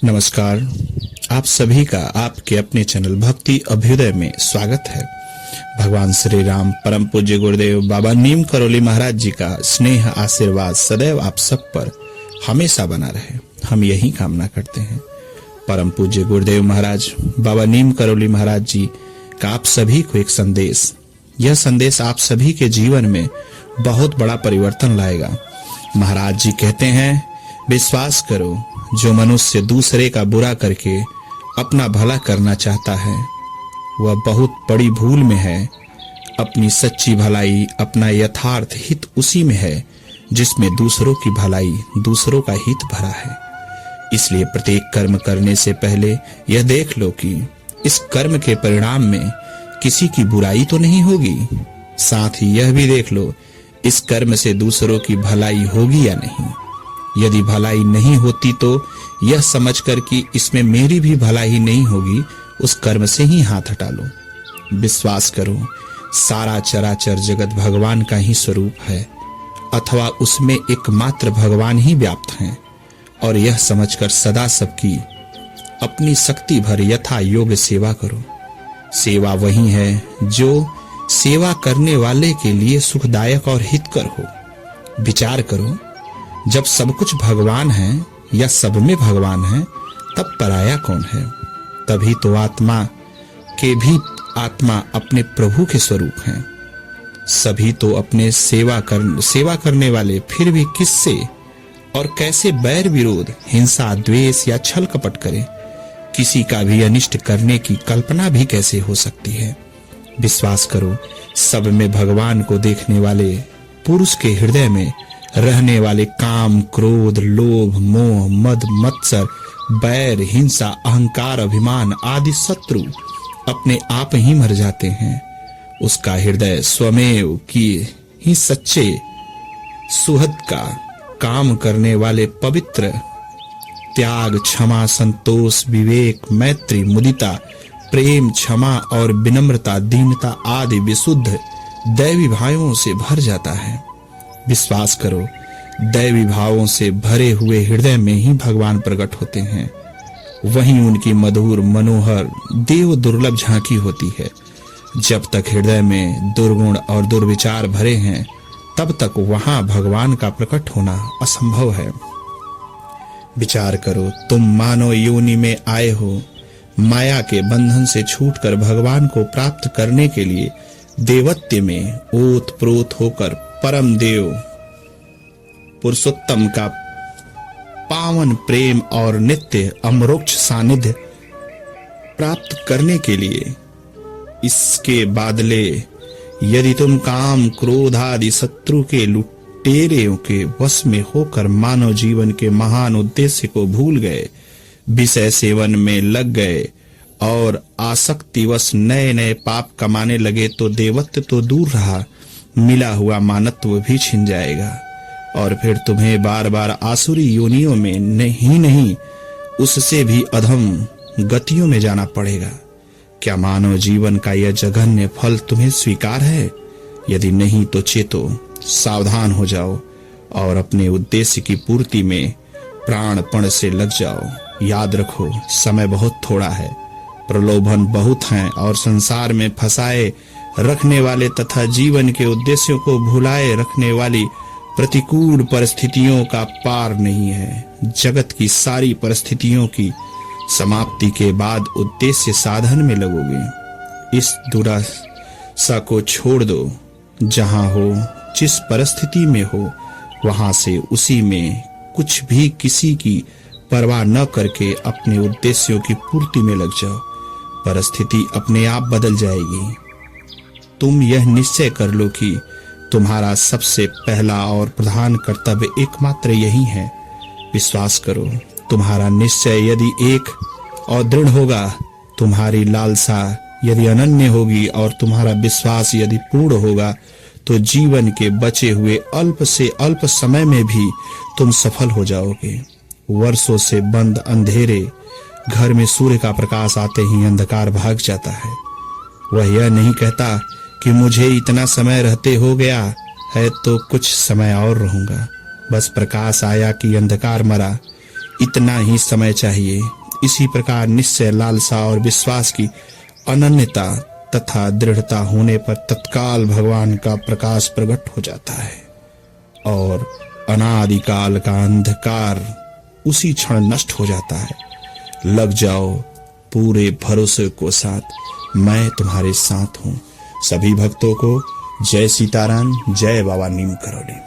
नमस्कार। आप सभी का आपके अपने चैनल भक्ति अभ्युदय में स्वागत है। भगवान श्री राम, परम पूज्य गुरुदेव बाबा नीम करोली महाराज जी का स्नेह आशीर्वाद सदैव आप सब पर हमेशा बना रहे, हम यही कामना करते हैं। परम पूज्य गुरुदेव महाराज बाबा नीम करोली महाराज जी का आप सभी को एक संदेश, यह संदेश आप सभी के जीवन में बहुत बड़ा परिवर्तन लाएगा। महाराज जी कहते हैं, विश्वास करो, जो मनुष्य दूसरे का बुरा करके अपना भला करना चाहता है वह बहुत बड़ी भूल में है। अपनी सच्ची भलाई, अपना यथार्थ हित उसी में है जिसमें दूसरों की भलाई, दूसरों का हित भरा है। इसलिए प्रत्येक कर्म करने से पहले यह देख लो कि इस कर्म के परिणाम में किसी की बुराई तो नहीं होगी। साथ ही यह भी देख लो इस कर्म से दूसरों की भलाई होगी या नहीं। यदि भलाई नहीं होती तो यह समझकर कि इसमें मेरी भी भलाई नहीं होगी, उस कर्म से ही हाथ हटा लो। विश्वास करो, सारा चराचर जगत भगवान का ही स्वरूप है अथवा उसमें एकमात्र भगवान ही व्याप्त हैं। और यह समझकर सदा सबकी अपनी शक्ति भर यथा योग सेवा करो। सेवा वही है जो सेवा करने वाले के लिए सुखदायक और हितकर हो। विचार करो, जब सब कुछ भगवान है या सब में भगवान है, तब पराया कौन है? तभी तो आत्मा के भी आत्मा अपने प्रभु के स्वरूप हैं। सभी तो अपने सेवा करने वाले, फिर भी किससे और कैसे बैर विरोध, हिंसा, द्वेष या छल कपट करें? किसी का भी अनिष्ट करने की कल्पना भी कैसे हो सकती है? विश्वास करो, सब में भगवान को देखने वाले पुरुष के हृदय में रहने वाले काम, क्रोध, लोभ, मोह, मद, मत्सर, बैर, हिंसा, अहंकार, अभिमान आदि शत्रु अपने आप ही मर जाते हैं। उसका हृदय स्वमेव की ही सच्चे सुहृद का काम करने वाले पवित्र, त्याग, क्षमा, संतोष, विवेक, मैत्री, मुदिता, प्रेम, क्षमा और विनम्रता, दीनता आदि विशुद्ध दैवी भावों से भर जाता है। विश्वास करो, दैवी भावों से भरे हुए हृदय में ही भगवान प्रकट होते हैं। वहीं उनकी मधुर, मनोहर, देव दुर्लभ झांकी होती है। जब तक हृदय में दुर्गुण और दुर्विचार भरे हैं, तब तक वहां भगवान का प्रकट होना असंभव है। विचार करो, तुम मानव योनि में आए हो, माया के बंधन से छूटकर भगवान को प्राप्त करने के लिए देवत्व में ओत प्रोत होकर परम देव पुरुषोत्तम का पावन प्रेम और नित्य अमरोक्ष सानिध्य प्राप्त करने के लिए इसके बादले यदि तुम काम, क्रोध आदि शत्रु के लुटेरों के वश में होकर मानव जीवन के महान उद्देश्य को भूल गए, विषय सेवन में लग गए और आसक्तिवश नए नए पाप कमाने लगे, तो देवत्व तो दूर रहा, मिला हुआ मानत्व भी छिन जाएगा और फिर तुम्हें बार बार आसुरी योनियों में नहीं उससे भी अधम गतियों में जाना पड़ेगा। क्या मानव जीवन का यह जघन्य फल तुम्हें स्वीकार है? यदि नहीं तो चेतो, सावधान हो जाओ और अपने उद्देश्य की पूर्ति में प्राणपण से लग जाओ। याद रखो, समय बहुत थोड़ा है, प्रलोभन बहुत हैं और संसार में फंसाए रखने वाले तथा जीवन के उद्देश्यों को भुलाए रखने वाली प्रतिकूल परिस्थितियों का पार नहीं है। जगत की सारी परिस्थितियों की समाप्ति के बाद उद्देश्य साधन में लगोगे। इस दुराशा को छोड़ दो। जहां हो, जिस परिस्थिति में हो, वहां से उसी में कुछ भी किसी की परवाह न करके अपने उद्देश्यों की पूर्ति में लग जाओ। परिस्थिति अपने आप बदल जाएगी। तुम यह निश्चय कर लो कि तुम्हारा सबसे पहला और प्रधान कर्तव्य एकमात्र यही है। विश्वास करो, तुम्हारा निश्चय यदि एक और दृढ़ होगा, तुम्हारी लालसा यदि अनन्य होगी और तुम्हारा विश्वास यदि पूर्ण होगा, तो जीवन के बचे हुए अल्प से अल्प समय में भी तुम सफल हो जाओगे। वर्षों से बंद अंधेरे घर में सूर्य का प्रकाश आते ही अंधकार भाग जाता है। वह यह नहीं कहता कि मुझे इतना समय रहते हो गया है तो कुछ समय और रहूंगा। बस प्रकाश आया कि अंधकार मरा, इतना ही समय चाहिए। इसी प्रकार निश्चय, लालसा और विश्वास की अनन्यता तथा दृढ़ता होने पर तत्काल भगवान का प्रकाश प्रकट हो जाता है और अनादिकाल का अंधकार उसी क्षण नष्ट हो जाता है। लग जाओ पूरे भरोसे को साथ, मैं तुम्हारे साथ हूं। सभी भक्तों को जय सीताराम, जय बाबा नीम करोली।